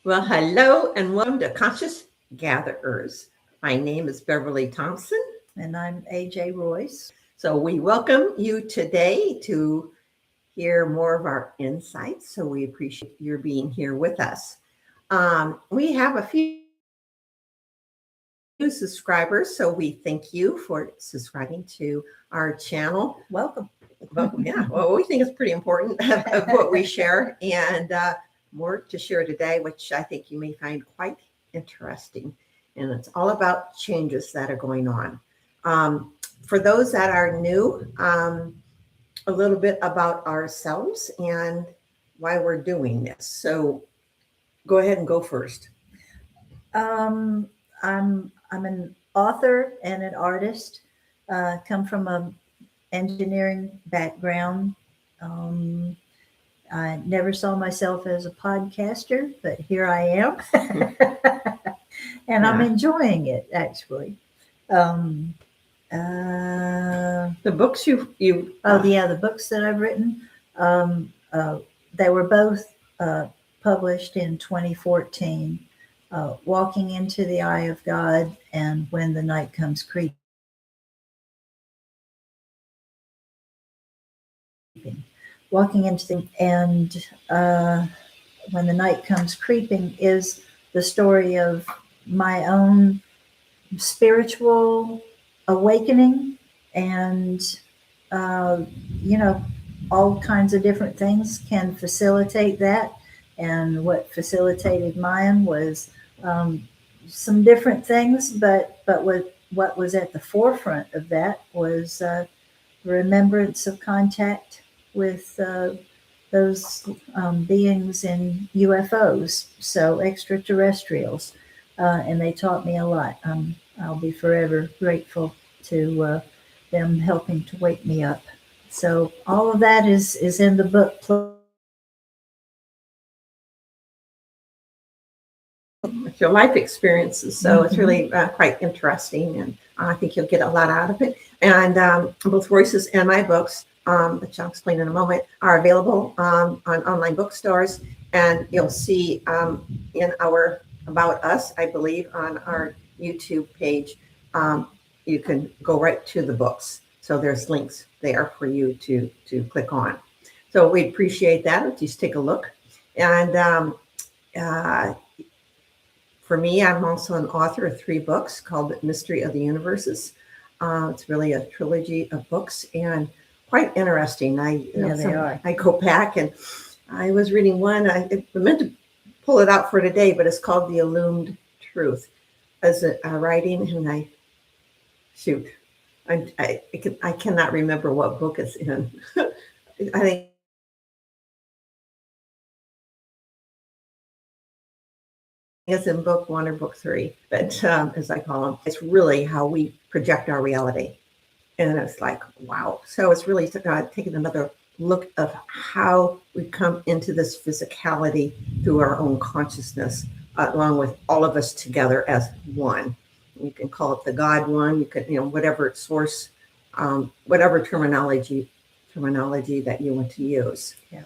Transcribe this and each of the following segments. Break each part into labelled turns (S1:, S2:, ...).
S1: Well, hello and welcome to Conscious Gatherers. My name is Beverly Thompson.
S2: And I'm AJ Royce.
S1: So we welcome you today to hear more of our insights. So we appreciate your being here with us. We have a few new subscribers, so we thank you for subscribing to our channel.
S2: Welcome.
S1: Welcome. Yeah, well, we think it's pretty important of what we share and more to share today, which I think you may find quite interesting. And it's all about changes that are going on. For those that are new, a little bit about ourselves and why we're doing this. So go ahead and go first.
S2: I'm an author and an artist. Come from an engineering background. I never saw myself as a podcaster, but here I am, and I'm enjoying it actually.
S1: The books you
S2: the books that I've written, they were both published in 2014. Walking into the Eye of God and When the Night Comes Creeping. Walking into the and When the Night Comes Creeping is the story of my own spiritual awakening, and all kinds of different things can facilitate that. And what facilitated mine was some different things, but what was at the forefront of that was remembrance of contact with those beings in UFOs, so extraterrestrials, and they taught me a lot. I'll be forever grateful to them helping to wake me up. So all of that is in the book.
S1: Your life experiences. So it's really quite interesting, and I think you'll get a lot out of it. And both Royce's and my books, which I'll explain in a moment, are available on online bookstores. And you'll see in our About Us, I believe, on our YouTube page, you can go right to the books. So there's links there for you to click on. So we appreciate that. Just take a look. And for me, I'm also an author of 3 books called Mystery of the Universes. It's really a trilogy of books and quite interesting.
S2: They are.
S1: I go back and I was reading one. I meant to pull it out for today, but it's called The Illumined Truth. As a writing, and I cannot remember what book it's in. I think it's in book 1 or book 3, but as I call them, it's really how we project our reality. And it's like, wow. So it's really taking another look of how we come into this physicality through our own consciousness, along with all of us together as one. You can call it the God one. You can, whatever source, whatever terminology that you want to use.
S2: Yeah.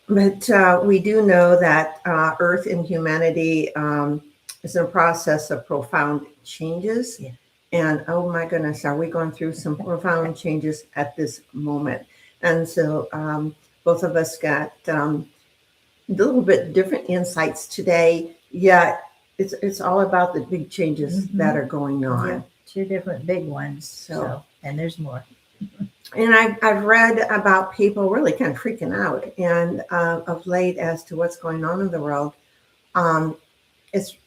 S1: But we do know that Earth and humanity is in a process of profound changes.
S2: Yeah.
S1: And oh my goodness, are we going through some profound changes at this moment? And so both of us got a little bit different insights today, yet it's all about the big changes that are going on.
S2: Yeah, 2 different big ones. So and there's more.
S1: And I've read about people really kind of freaking out, and of late as to what's going on in the world. It's,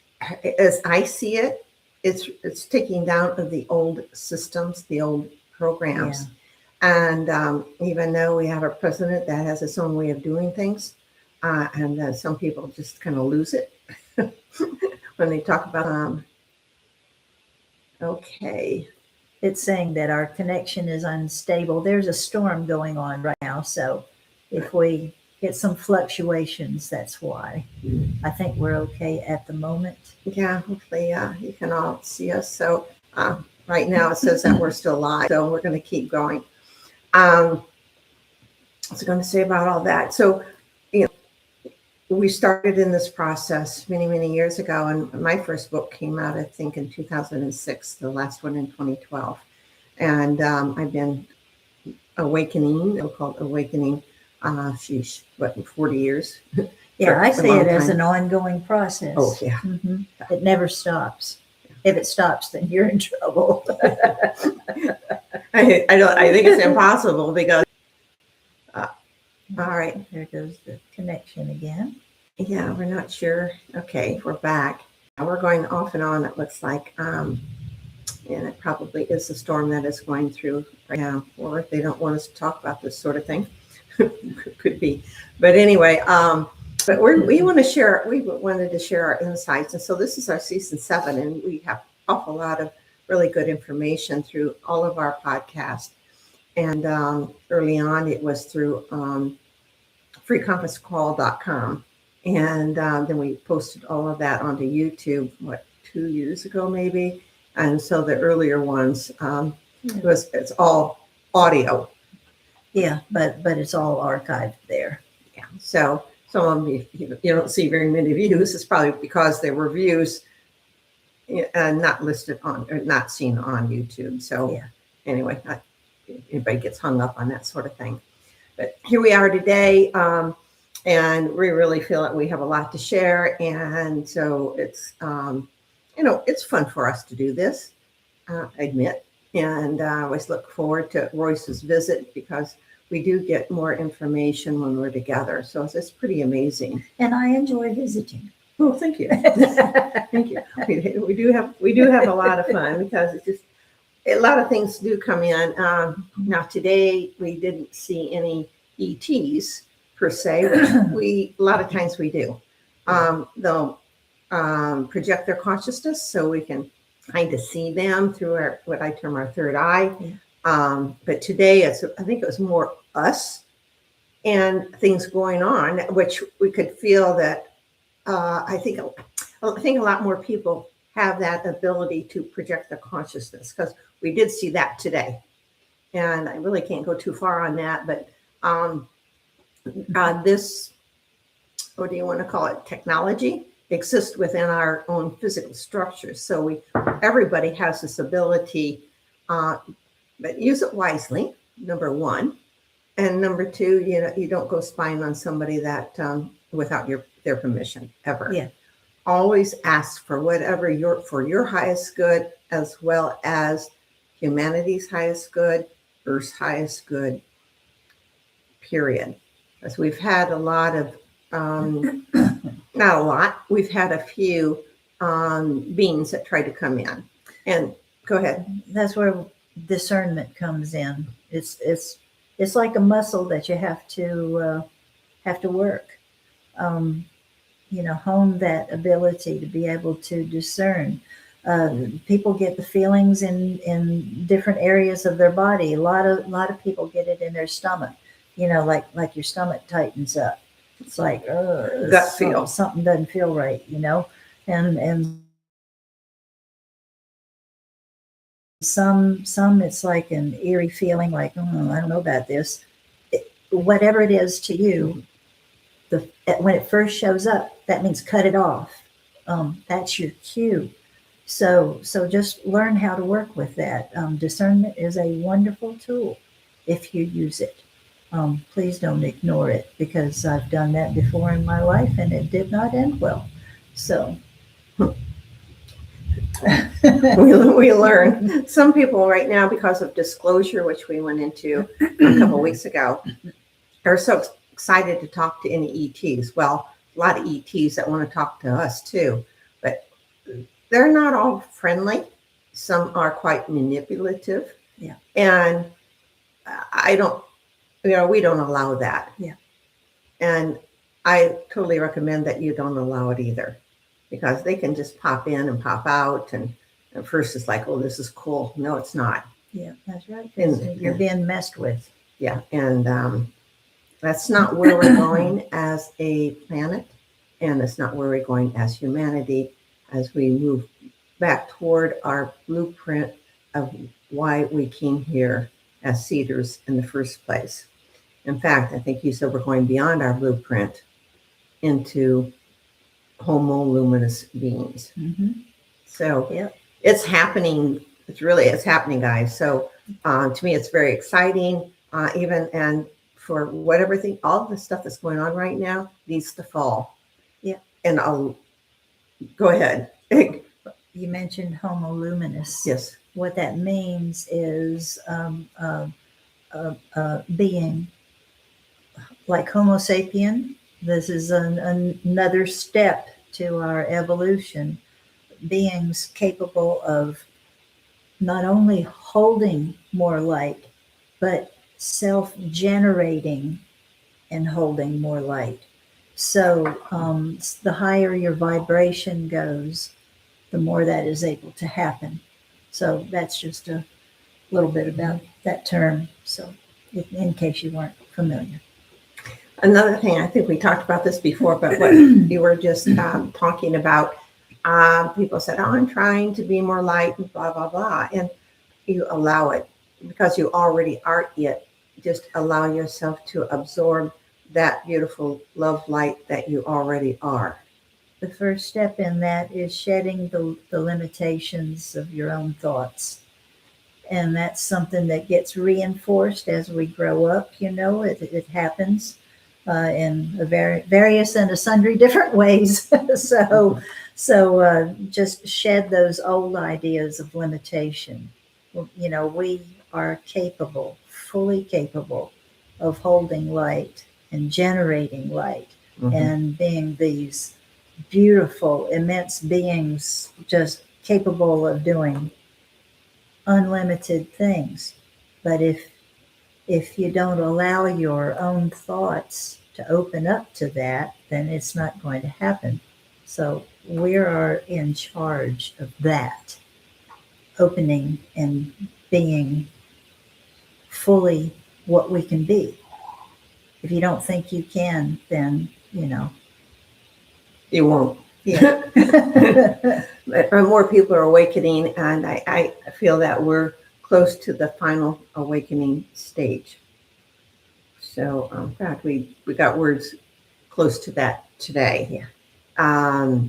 S1: as I see it, it's taking down of the old systems, the old programs. Yeah. And even though we have a president that has his own way of doing things, and some people just kind of lose it when they talk about okay.
S2: It's saying that our connection is unstable. There's a storm going on right now. So if we get some fluctuations, that's why. I think we're okay at the moment.
S1: Yeah, hopefully you can all see us. So right now it says that we're still live. So we're going to keep going. What's I going to say about all that? So, we started in this process many, many years ago. And my first book came out, I think, in 2006, the last one in 2012. And I've been awakening, called Awakening, 40 years?
S2: Yeah, I
S1: a
S2: see
S1: long
S2: it as
S1: time.
S2: an ongoing process.
S1: Oh, yeah.
S2: It never stops. If it stops, then you're in trouble.
S1: I think it's impossible because, all right.
S2: There goes the connection again.
S1: Yeah, we're not sure. Okay, we're back. We're going off and on, it looks like. And it probably is the storm that is going through right now, or if they don't want us to talk about this sort of thing. Could be. But anyway, but we wanted to share our insights. And so this is our season 7, and we have an awful lot of really good information through all of our podcasts. And early on, it was through freeconferencecall.com. And then we posted all of that onto YouTube, 2 years ago, maybe. And so the earlier ones, it's all audio.
S2: Yeah, but it's all archived there.
S1: Yeah. So some of them you don't see very many views. It's probably because there were views not listed on or not seen on YouTube. So
S2: Yeah.
S1: Anyway, not anybody gets hung up on that sort of thing. But here we are today, and we really feel that we have a lot to share. And so it's it's fun for us to do this, I admit. And I always look forward to Royce's visit because we do get more information when we're together. So it's pretty amazing.
S2: And I enjoy visiting.
S1: Oh, thank you. Thank you. We do have a lot of fun because it's just a lot of things do come in. Now today we didn't see any ETs per se, which a lot of times we do. They'll project their consciousness so we can kind of see them through what I term our third eye. But today I think it was more us and things going on, which we could feel that I think a lot more people have that ability to project their consciousness, because we did see that today. And I really can't go too far on that, but this, what do you want to call it, technology exists within our own physical structures. So everybody has this ability, but use it wisely, number one. And number two, you don't go spying on somebody that without their permission ever.
S2: Yeah.
S1: Always ask for whatever for your highest good, as well as humanity's highest good, Earth's highest good, period. Because we've had a lot of, not a lot, we've had a few beings that try to come in. And go ahead.
S2: That's where discernment comes in. It's like a muscle that you have to work. Hone that ability to be able to discern. People get the feelings in different areas of their body. A lot of people get it in their stomach. Like your stomach tightens up. It's like
S1: gut feel.
S2: Something doesn't feel right. And some it's like an eerie feeling, like I don't know about this. Whatever it is to you, when it first shows up, that means cut it off. That's your cue. So just learn how to work with that. Discernment is a wonderful tool if you use it. Please don't ignore it, because I've done that before in my life and it did not end well. So
S1: we learn. Some people right now, because of disclosure, which we went into a couple of weeks ago, are so excited to talk to any ETs. Well, a lot of ETs that want to talk to us too, but they're not all friendly. Some are quite manipulative.
S2: Yeah.
S1: And we don't allow that.
S2: Yeah.
S1: And I totally recommend that you don't allow it either, because they can just pop in and pop out. And at first it's like, oh, this is cool. No, it's not.
S2: Yeah, that's right. You're being messed with.
S1: Yeah. And that's not where we're going as a planet. And it's not where we're going as humanity, as we move back toward our blueprint of why we came here as seeders in the first place. In fact, I think you said we're going beyond our blueprint. into homoluminous beings. So
S2: Yep.
S1: it's happening. It's happening, guys. So to me, it's very exciting. Even and for whatever thing, all the stuff that's going on right now needs to fall.
S2: Yeah.
S1: And I'll go ahead.
S2: You mentioned homoluminous.
S1: Yes.
S2: What that means is being like Homo sapien. This is another step to our evolution. Beings capable of not only holding more light, but self-generating and holding more light. So the higher your vibration goes, the more that is able to happen. So that's just a little bit about that term. So in case you weren't familiar.
S1: Another thing, I think we talked about this before, but what you were just talking about, people said, oh, I'm trying to be more light and blah, blah, blah. And you allow it because you already are it. Just allow yourself to absorb that beautiful love light that you already are.
S2: The first step in that is shedding the limitations of your own thoughts. And that's something that gets reinforced as we grow up. It happens in various and sundry different ways. so just shed those old ideas of limitation. We are capable, fully capable of holding light and generating light and being these beautiful, immense beings just capable of doing unlimited things. But if you don't allow your own thoughts to open up to that, then it's not going to happen. So we are in charge of that, opening and being fully what we can be. If you don't think you can, then,
S1: You won't.
S2: Yeah.
S1: More people are awakening, and I feel that we're close to the final awakening stage. So, in fact, we got words close to that today.
S2: Yeah.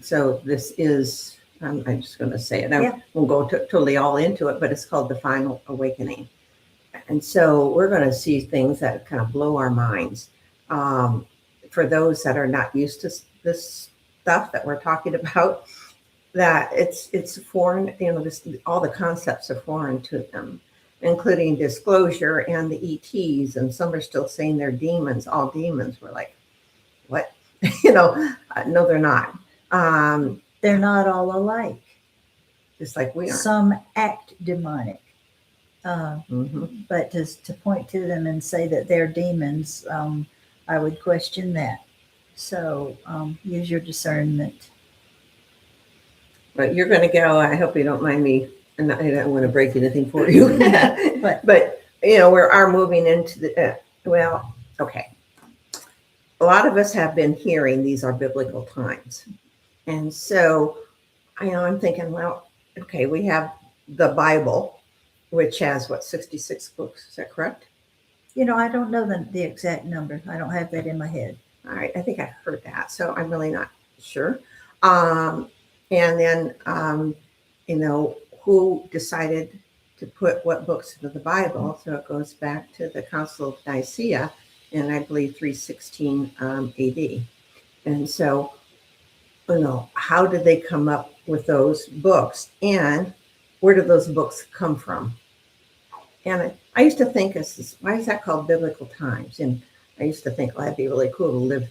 S1: So this is, I'm just going to say it.
S2: Yeah.
S1: Won't go totally all into it, but it's called the final awakening. And so we're going to see things that kind of blow our minds. For those that are not used to this stuff that we're talking about, that it's foreign, all the concepts are foreign to them, including disclosure and the ETs. And some are still saying they're demons, all demons. We're like, what? No, they're not.
S2: They're not all alike.
S1: Just like we are.
S2: Some act demonic. But to point to them and say that they're demons, I would question that. So use your discernment.
S1: But you're going to go, I hope you don't mind me, and I don't want to break anything for you. but we are moving into the, okay. A lot of us have been hearing these are biblical times. And so, I'm thinking, well, okay, we have the Bible, which has 66 books. Is that correct?
S2: I don't know the exact number. I don't have that in my head.
S1: All right. I think I heard that. So I'm really not sure. And then, who decided to put what books into the Bible? So it goes back to the Council of Nicaea in, I believe, 316 AD. And so, how did they come up with those books? And where did those books come from? And I used to think, why is that called biblical times? And I used to think, that'd be really cool to live,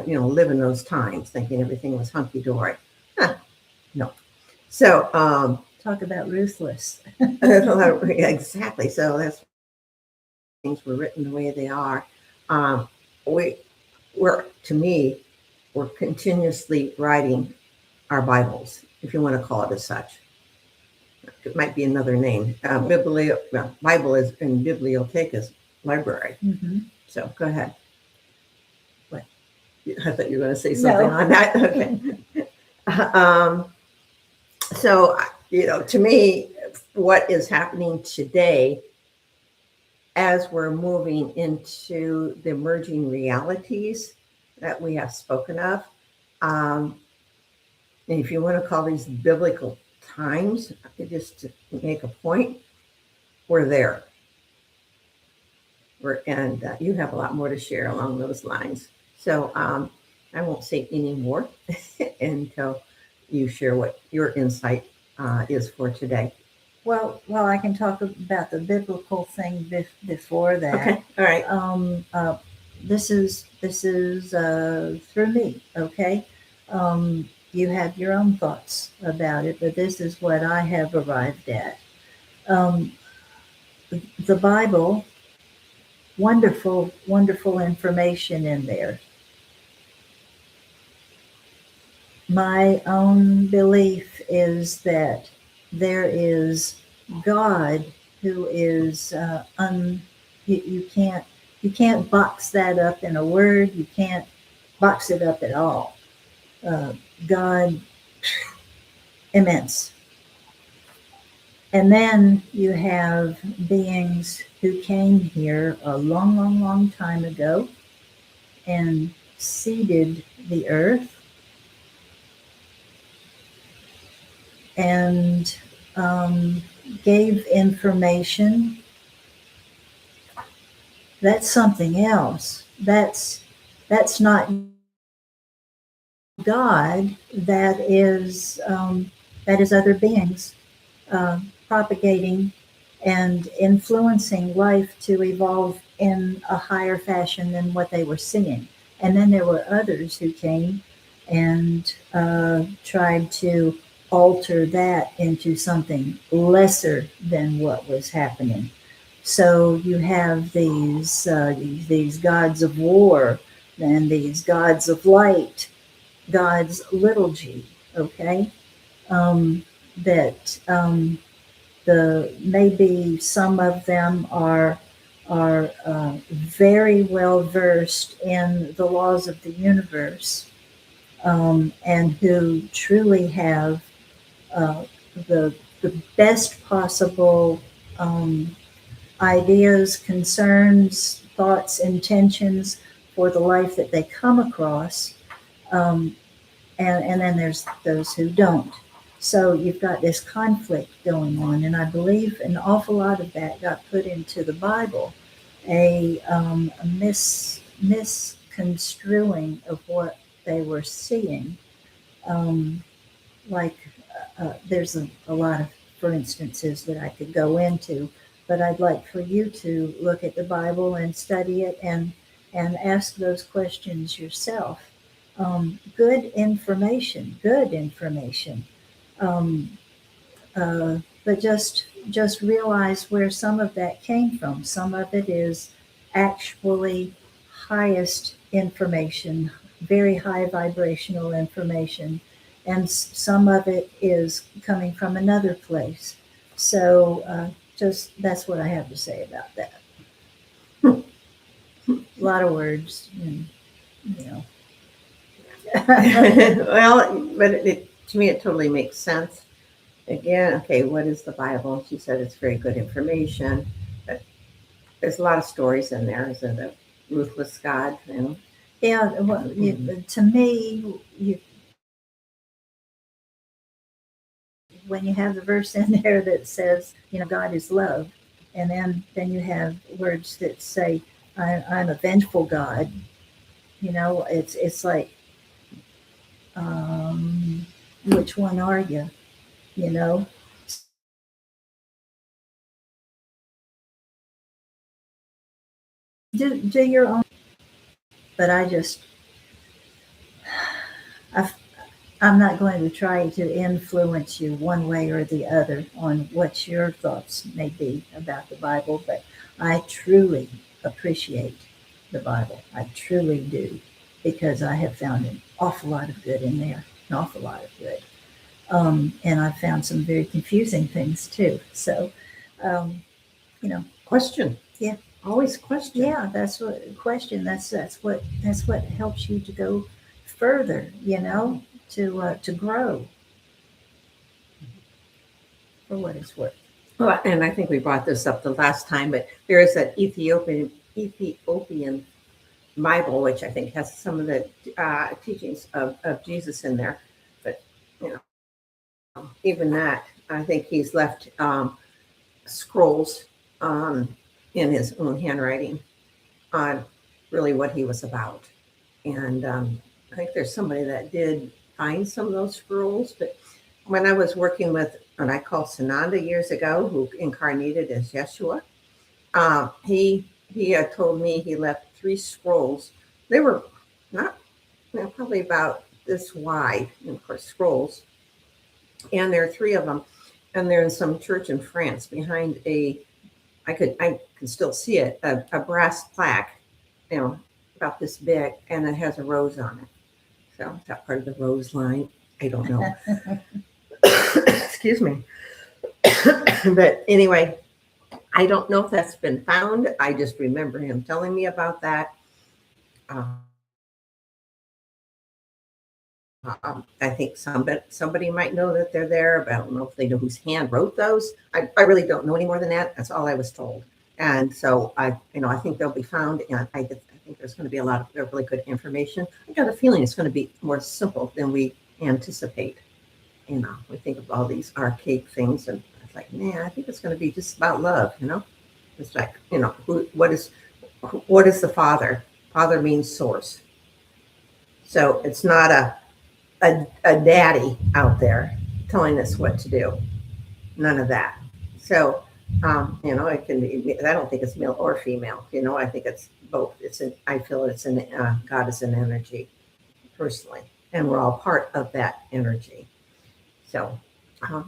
S1: live in those times, thinking everything was hunky-dory. No. So
S2: talk about ruthless.
S1: Exactly. So that's things were written the way they are. We're continuously writing our Bibles, if you want to call it as such. It might be another name. Bible is in Bibliotheca's library. So go ahead. What? I thought you were going to say something on that. Okay. So, to me, what is happening today as we're moving into the emerging realities that we have spoken of. And if you want to call these biblical times, just to make a point, we're there. And you have a lot more to share along those lines. So I won't say any more until you share what your insight is for today.
S2: Well, I can talk about the biblical thing before that.
S1: Okay, all right.
S2: This is through me. Okay, you have your own thoughts about it, but this is what I have arrived at. Um, the Bible, wonderful, wonderful information in there. My own belief is that there is God who is you can't box that up in a word. You can't box it up at all. Uh, God, immense. And then you have beings who came here a long, long, long time ago and seeded the earth and gave information. That's something else. That's not God. That is other beings propagating and influencing life to evolve in a higher fashion than what they were seeing. And then there were others who came and tried to alter that into something lesser than what was happening. So you have these gods of war and these gods of light, gods little g, okay? That the maybe some of them are very well versed in the laws of the universe, and who truly have the best possible ideas, concerns, thoughts, intentions for the life that they come across. And then there's those who don't. So you've got this conflict going on, and I believe an awful lot of that got put into the Bible, a misconstruing of what they were seeing. Like there's a lot of, for instances, that I could go into, but I'd like for you to look at the Bible and study it and ask those questions yourself. Good information, um, but just realize where some of that came from. Some of it is actually highest information, very high vibrational information, and some of it is coming from another place. So just that's what I have to say about that. A lot of words, and, you know.
S1: Well, but to me, it totally makes sense. Again, okay, what is the Bible? She said it's very good information, but there's a lot of stories in there. Is it a ruthless God? You know?
S2: Yeah, well, to me, when you have the verse in there that says, God is love, and then you have words that say, I'm a vengeful God. It's like, which one are you? Do your own. But I'm not going to try to influence you one way or the other on what your thoughts may be about the Bible, but I truly appreciate the Bible. I truly do, because I have found an awful lot of good in there, an awful lot of good. And I've found some very confusing things too. So,
S1: Question.
S2: Yeah.
S1: Always question.
S2: Yeah, that's what helps you to go further, to grow, for what it's worth.
S1: Well, and I think we brought this up the last time, but there is that Ethiopian Bible, which I think has some of the teachings of Jesus in there. But, you know, even that, I think he's left scrolls in his own handwriting on really what he was about. And I think there's somebody that did find some of those scrolls. But when I was working with what I call Sananda years ago, who incarnated as Yeshua, he had told me he left 3 scrolls. They were not, you know, probably about this wide, and of course scrolls. And there are 3 of them, and they're in some church in France behind I can still see it, a brass plaque, you know, about this big, and it has a rose on it. So is that part of the rose line? I don't know. Excuse me. But anyway, I don't know if that's been found. I just remember him telling me about that. I think somebody might know that they're there, but I don't know if they know whose hand wrote those. I really don't know any more than that. That's all I was told. And so I think they'll be found, and I think there's going to be a lot of really good information. I got a feeling it's going to be more simple than we anticipate. You know, we think of all these archaic things, and it's like, man, I think it's going to be just about love. You know, it's like, you know, what is the Father? Father means source. So it's not a daddy out there telling us what to do. None of that. So, you know, it can be, I don't think it's male or female. You know, I think it's both. I feel it's God is an energy personally, and we're all part of that energy. So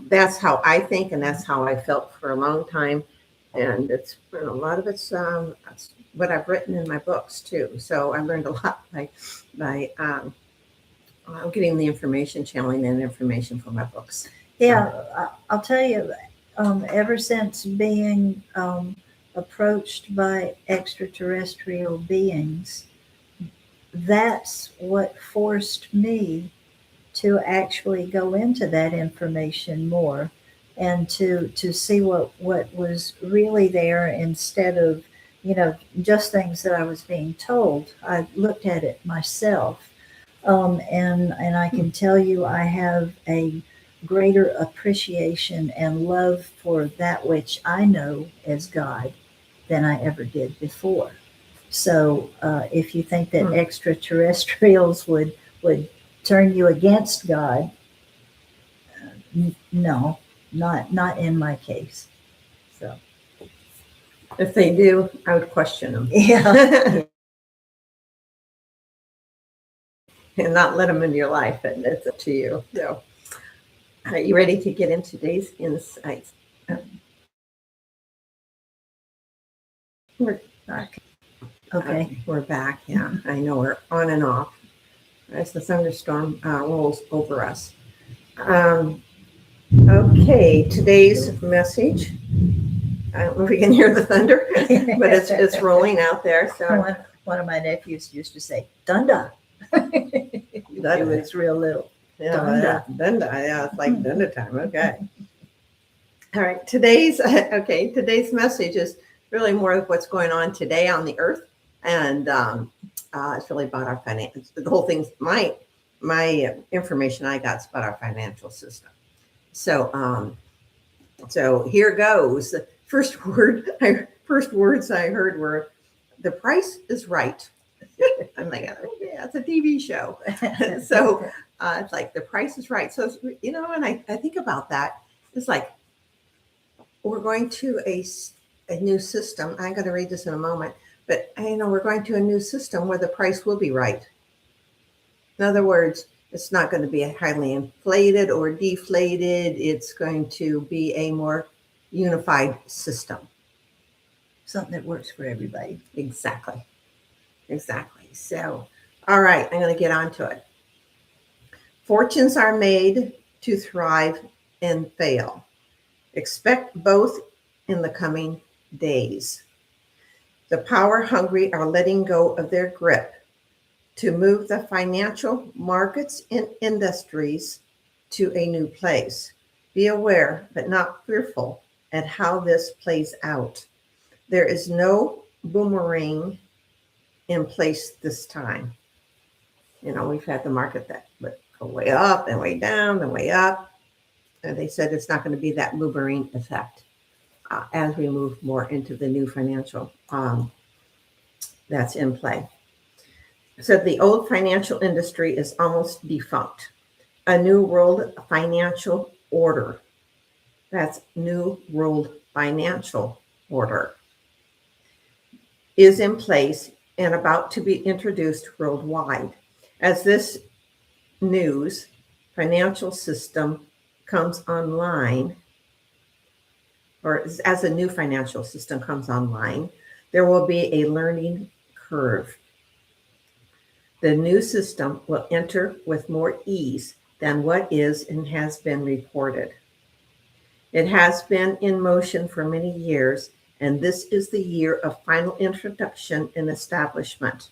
S1: that's how I think, and that's how I felt for a long time. And it's, you know, a lot of it's what I've written in my books too. So I learned a lot by getting the information, channeling that information from my books.
S2: Yeah, I'll tell you, ever since being approached by extraterrestrial beings, that's what forced me to actually go into that information more and to see what was really there instead of, you know, just things that I was being told. I looked at it myself. And I can tell you, I have a greater appreciation and love for that which I know as God than I ever did before. So if you think that extraterrestrials would turn you against God, no, not in my case. So
S1: if they do, I would question them.
S2: Yeah.
S1: And not let them into your life, and it's up to you. So, are you ready to get into today's insights? We're back.
S2: Okay.
S1: We're back. Yeah, I know we're on and off as the thunderstorm rolls over us. Okay, today's message. I don't know if you can hear the thunder, but it's rolling out there. So
S2: one of my nephews used to say, "Dunda." It was real little.
S1: Yeah, Dunda. Yeah, it's like Dunda time. Okay. All right. Today's message is really more of what's going on today on the earth, and it's really about our finance. The whole thing's my information I got is about our financial system. So so here goes. The first words I heard were, "The price is right." I'm like, oh, yeah, it's a TV show. So it's like, the price is right. So, you know, and I think about that. It's like, we're going to a new system. I'm going to read this in a moment. But, you know, we're going to a new system where the price will be right. In other words, it's not going to be highly inflated or deflated. It's going to be a more unified system.
S2: Something that works for everybody.
S1: Exactly. So, all right, I'm going to get on to it. Fortunes are made to thrive and fail. Expect both in the coming days. The power hungry are letting go of their grip to move the financial markets and industries to a new place. Be aware, but not fearful, at how this plays out. There is no boomerang in place this time. We've had the market that would go way up and way down and way up. And they said it's not going to be that boomerang effect as we move more into the new financial that's in play. So the old financial industry is almost defunct. A new world financial order. That's new world financial order is in place and about to be introduced worldwide. As this news financial system comes online, or as a new financial system comes online, there will be a learning curve. The new system will enter with more ease than what is and has been reported. It has been in motion for many years, and this is the year of final introduction and establishment.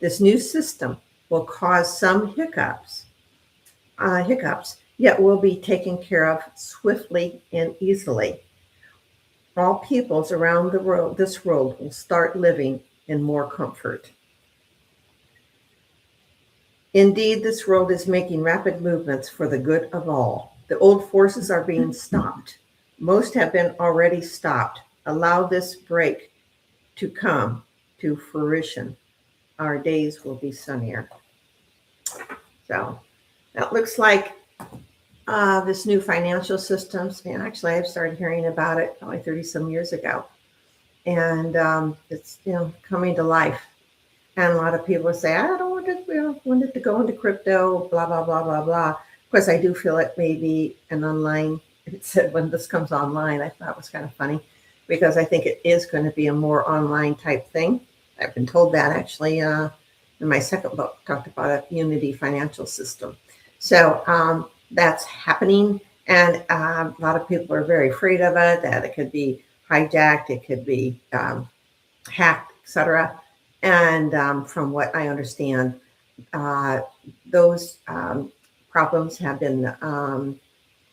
S1: This new system will cause some hiccups, yet will be taken care of swiftly and easily. All peoples around the world, this world, will start living in more comfort. Indeed, this world is making rapid movements for the good of all. The old forces are being stopped. Most have been already stopped. Allow this break to come to fruition. Our days will be sunnier. So that looks like this new financial systems. And actually, I've started hearing about it probably 30 some years ago. And it's, coming to life. And a lot of people say, I don't want it to go into crypto, blah, blah, blah, blah, blah. Of course, I do feel it may be an online. It said when this comes online, I thought it was kind of funny because I think it is going to be a more online type thing. I've been told that actually in my second book, talked about a unity financial system. So that's happening. And a lot of people are very afraid of it, that it could be hijacked, it could be hacked, etc. And from what I understand, those problems have been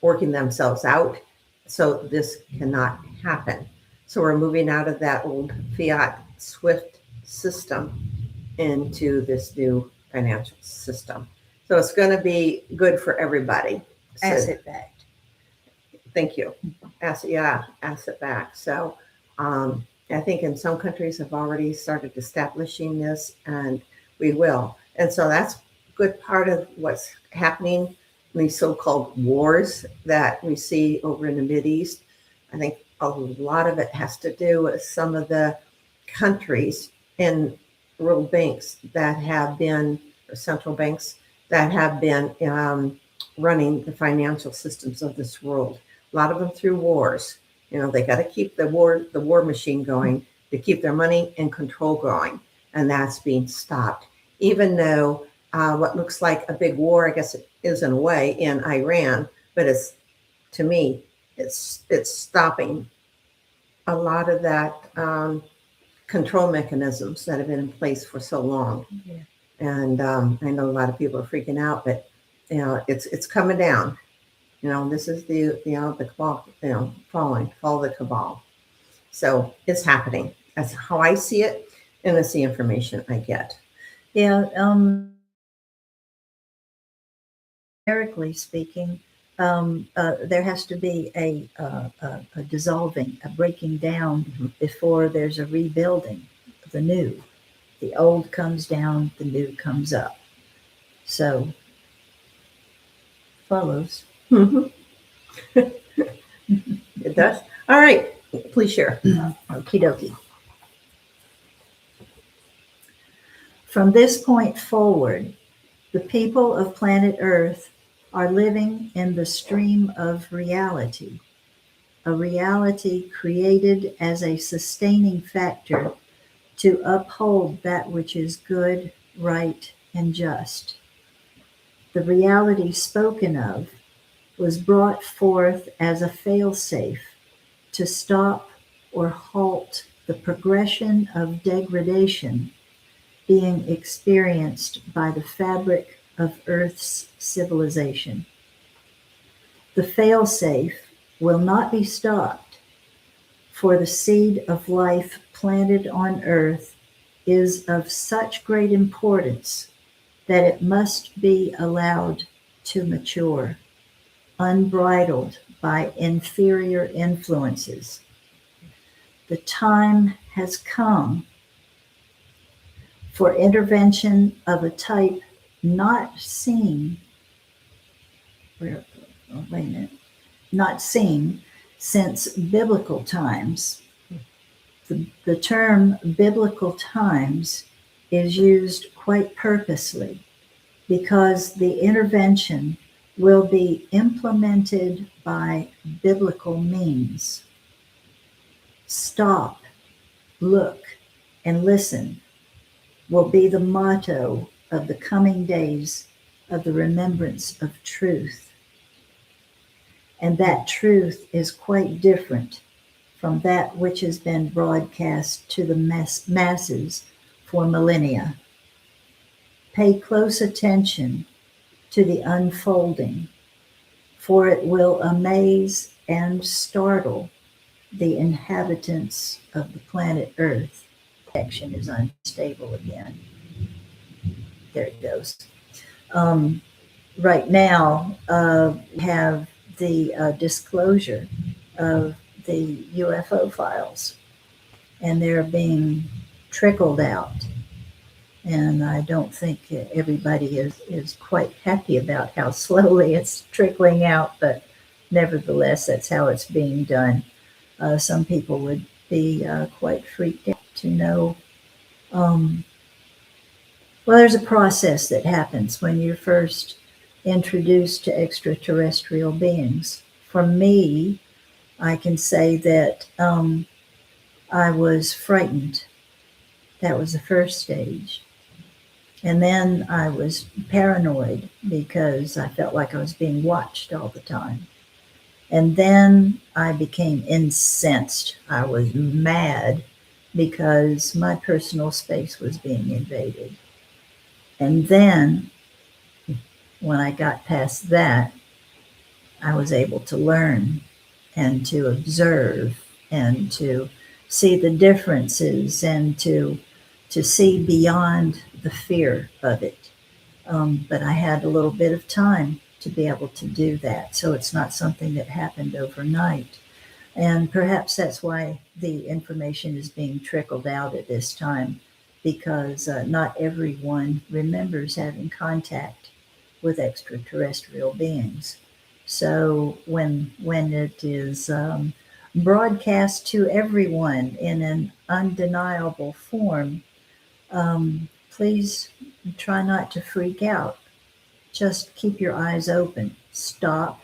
S1: working themselves out. So this cannot happen. So we're moving out of that old fiat SWIFT system into this new financial system. So it's going to be good for everybody.
S2: Asset backed.
S1: Thank you. Asset backed. So I think in some countries have already started establishing this, and we will. And so that's a good part of what's happening in these so-called wars that we see over in the Mideast. I think a lot of it has to do with some of the countries and world banks that have been, or central banks that have been running the financial systems of this world. A lot of them through wars. They got to keep the war machine going to keep their money and control going, and that's being stopped. Even though what looks like a big war, I guess it is in a way, in Iran, but to me, it's stopping a lot of that control mechanisms that have been in place for so long.
S2: Yeah.
S1: And I know a lot of people are freaking out, but it's coming down. This is the cabal, follow the cabal. So it's happening. That's how I see it, and that's the information I get.
S2: Yeah. Numerically speaking, there has to be a dissolving, a breaking down before there's a rebuilding of the new. The old comes down, the new comes up. So follows.
S1: Mm-hmm. It does. All right. Please share.
S2: Okie dokie. From this point forward, the people of planet Earth are living in the stream of reality, a reality created as a sustaining factor to uphold that which is good, right, and just. The reality spoken of was brought forth as a failsafe to stop or halt the progression of degradation being experienced by the fabric of Earth's civilization. The failsafe will not be stopped, for the seed of life planted on Earth is of such great importance that it must be allowed to mature, unbridled by inferior influences. The time has come for intervention of a type not seen, not seen since biblical times. The term biblical times is used quite purposely because the intervention will be implemented by biblical means. Stop, look, and listen will be the motto of the coming days of the remembrance of truth. And that truth is quite different from that which has been broadcast to the masses for millennia. Pay close attention to the unfolding, for it will amaze and startle the inhabitants of the planet Earth. Connection is unstable again. There it goes. Right now, we have the disclosure of the UFO files, and they're being trickled out. And I don't think everybody is quite happy about how slowly it's trickling out, but nevertheless, that's how it's being done. Some people would be quite freaked out to know. Well, there's a process that happens when you're first introduced to extraterrestrial beings. For me, I can say that I was frightened. That was the first stage. And then I was paranoid because I felt like I was being watched all the time. And then I became incensed. I was mad because my personal space was being invaded. And then when I got past that, I was able to learn and to observe and to see the differences and to see beyond the fear of it. But I had a little bit of time to be able to do that. So it's not something that happened overnight. And perhaps that's why the information is being trickled out at this time, because not everyone remembers having contact with extraterrestrial beings. So when it is broadcast to everyone in an undeniable form, please try not to freak out. Just keep your eyes open. Stop,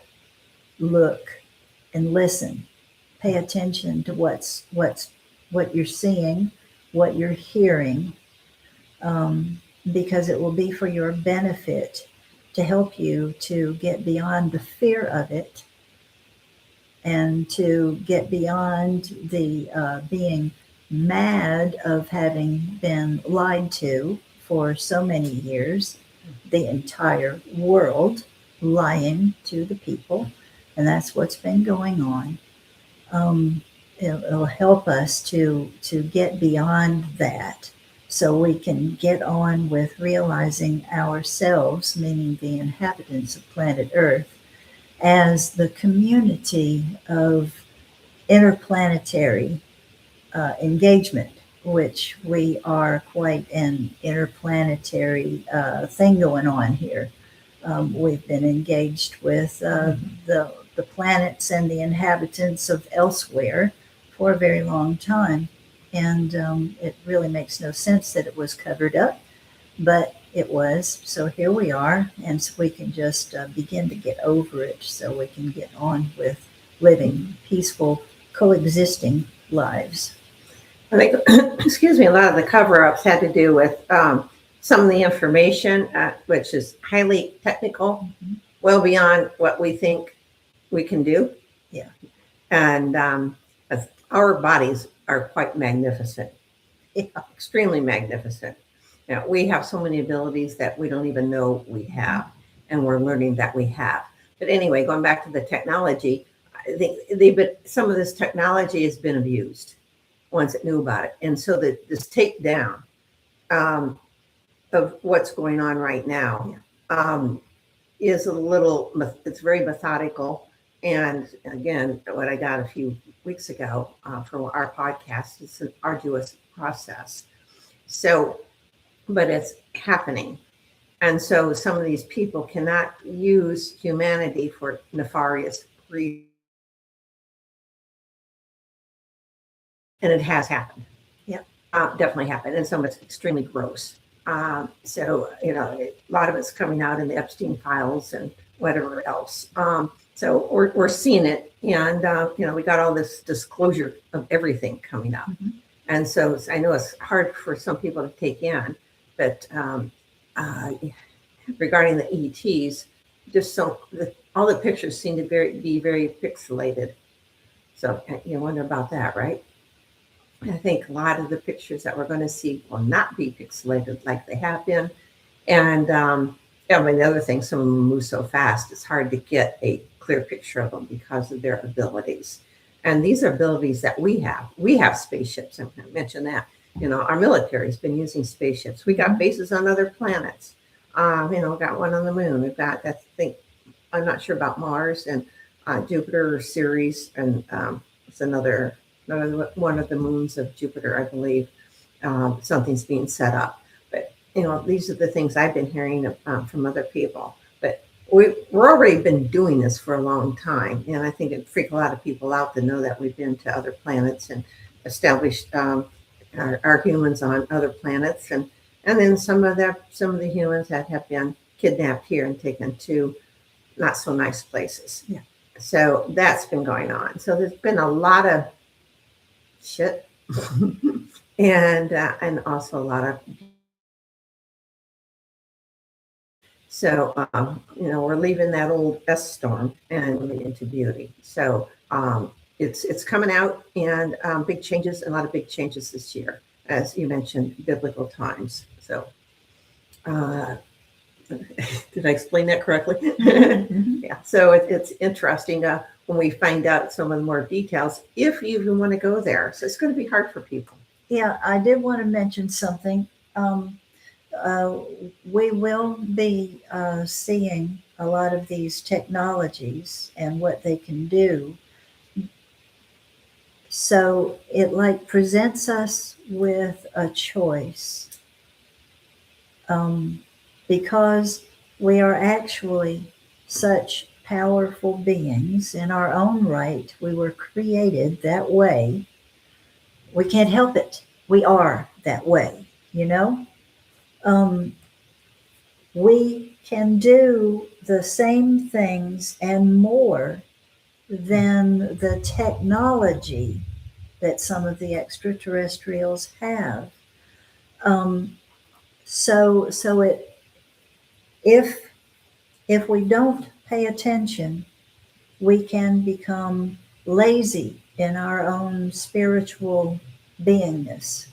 S2: look, and listen. Pay attention to what you're seeing, what you're hearing, because it will be for your benefit to help you to get beyond the fear of it and to get beyond the being mad of having been lied to for so many years, the entire world lying to the people, and that's what's been going on. It'll help us to get beyond that so we can get on with realizing ourselves, meaning the inhabitants of planet Earth, as the community of interplanetary engagement, which we are quite an interplanetary thing going on here. We've been engaged with the planets and the inhabitants of elsewhere for a very long time. And it really makes no sense that it was covered up, but it was. So here we are, and so we can just begin to get over it so we can get on with living peaceful, coexisting lives.
S1: I think, excuse me, a lot of the cover-ups had to do with some of the information, which is highly technical, well beyond what we think we can do.
S2: Yeah.
S1: And our bodies are quite magnificent, extremely magnificent. Now, we have so many abilities that we don't even know we have, and we're learning that we have. But anyway, going back to the technology, I think some of this technology has been abused once it knew about it. And so this takedown um, of what's going on right now is a little, it's very methodical. And again, what I got a few weeks ago from our podcast is an arduous process. So, but it's happening. And so some of these people cannot use humanity for nefarious reasons. And it has happened.
S2: Yep.
S1: Definitely happened. And some of it's extremely gross. So, a lot of it's coming out in the Epstein files and whatever else. So we're seeing it. And, we got all this disclosure of everything coming up.
S2: Mm-hmm.
S1: And so I know it's hard for some people to take in, but regarding the ETs, just all the pictures seem to be very pixelated. So you wonder about that, right? I think a lot of the pictures that we're going to see will not be pixelated like they have been. And the other thing, some of them move so fast, it's hard to get a clear picture of them because of their abilities. And these are abilities that we have. We have spaceships. I'm going to mention that. Our military has been using spaceships. We got bases on other planets. Got one on the moon. We've got that thing. I'm not sure about Mars and Jupiter or Ceres, and it's another one of the moons of Jupiter, I believe. Something's being set up. But these are the things I've been hearing from other people. But we're already been doing this for a long time, and I think it freaked a lot of people out to know that we've been to other planets and established our humans on other planets, and then some of the humans that have been kidnapped here and taken to not so nice places.
S2: Yeah.
S1: So that's been going on. So there's been a lot of shit, and also a lot of. So we're leaving that old S storm and moving into beauty. So it's coming out, and big changes, a lot of big changes this year, as you mentioned, biblical times. So did I explain that correctly?
S2: Mm-hmm.
S1: Yeah. So it's interesting when we find out some of the more details, if you even want to go there. So it's going to be hard for people.
S2: Yeah, I did want to mention something. We will be seeing a lot of these technologies and what they can do. So it presents us with a choice, because we are actually such powerful beings in our own right. We were created that way. We can't help it. We are that way, we can do the same things and more than the technology that some of the extraterrestrials have. If we don't pay attention, we can become lazy in our own spiritual beingness.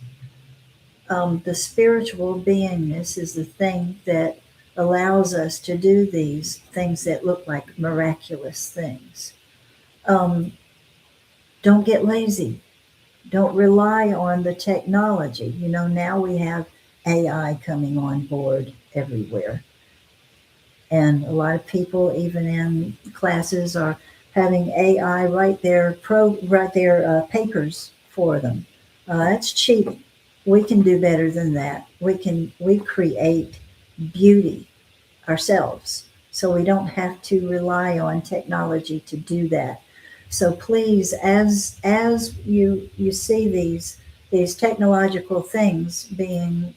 S2: The spiritual beingness is the thing that allows us to do these things that look like miraculous things. Don't get lazy. Don't rely on the technology. Now we have AI coming on board everywhere. And a lot of people, even in classes, are having AI write their papers for them. That's cheating. We can do better than that. We create beauty ourselves, so we don't have to rely on technology to do that. So please, as you see these technological things being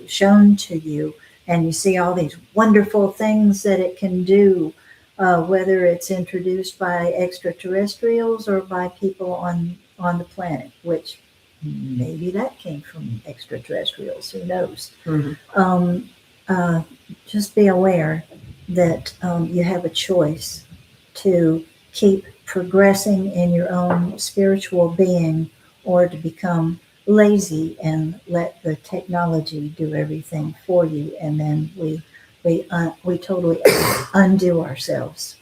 S2: shown to you, and you see all these wonderful things that it can do, whether it's introduced by extraterrestrials or by people on the planet, which maybe that came from extraterrestrials, who knows? Mm-hmm. Just be aware that you have a choice to keep progressing in your own spiritual being, or to become lazy and let the technology do everything for you, and then we totally undo ourselves.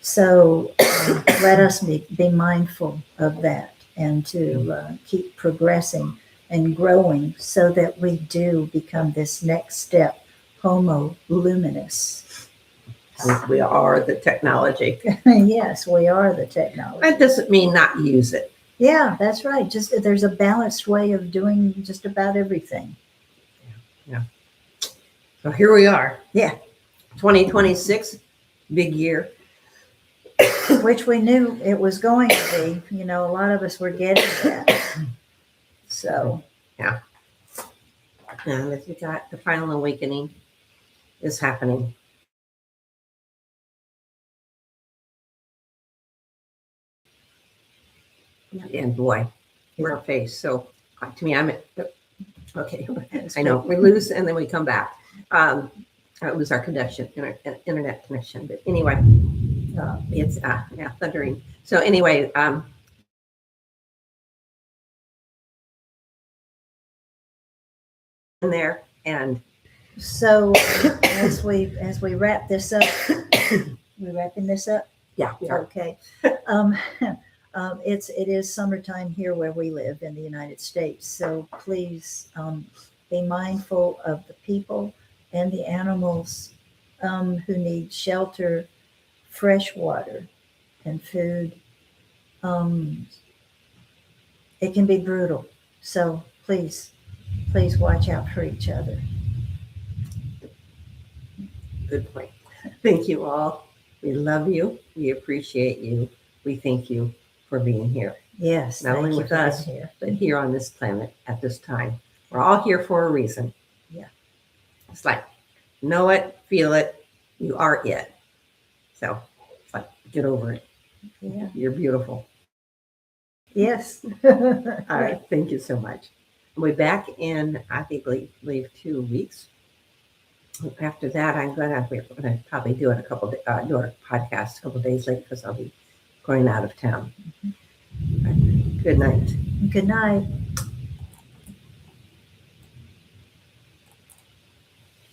S2: So let us be mindful of that, and to keep progressing and growing so that we do become this next step, Homo luminous.
S1: We are the technology.
S2: Yes, we are the technology.
S1: That doesn't mean not use it.
S2: Yeah, that's right. Just there's a balanced way of doing just about everything.
S1: So here we are.
S2: Yeah.
S1: 2026, big year.
S2: Which we knew it was going to be. You know, a lot of us were getting that. So,
S1: And as you got the final awakening is happening. And boy, we're faced. So to me, okay. I know we lose and then we come back. Lose our connection, internet connection. But anyway, it's thundering. So anyway, in there and
S2: so as we wrap this up, we wrapping this up?
S1: yeah.
S2: Okay. It is summertime here where we live in the United States. So please be mindful of the people and the animals who need shelter, fresh water, and food. It can be brutal. So please watch out for each other.
S1: Good point. Thank you all. We love you. We appreciate you. We thank you for being here.
S2: Yes.
S1: Not only with us, but here on this planet at this time. We're all here for a reason.
S2: Yeah.
S1: It's like, know it, feel it, you are it. So it's like, get over it.
S2: Yeah.
S1: You're beautiful.
S2: Yes.
S1: All right. Thank you so much. We'll be back in, I think, leave 2 weeks. After that, we're gonna probably do it do our podcast a couple days later because I'll be going out of town. Good night.
S2: Good night.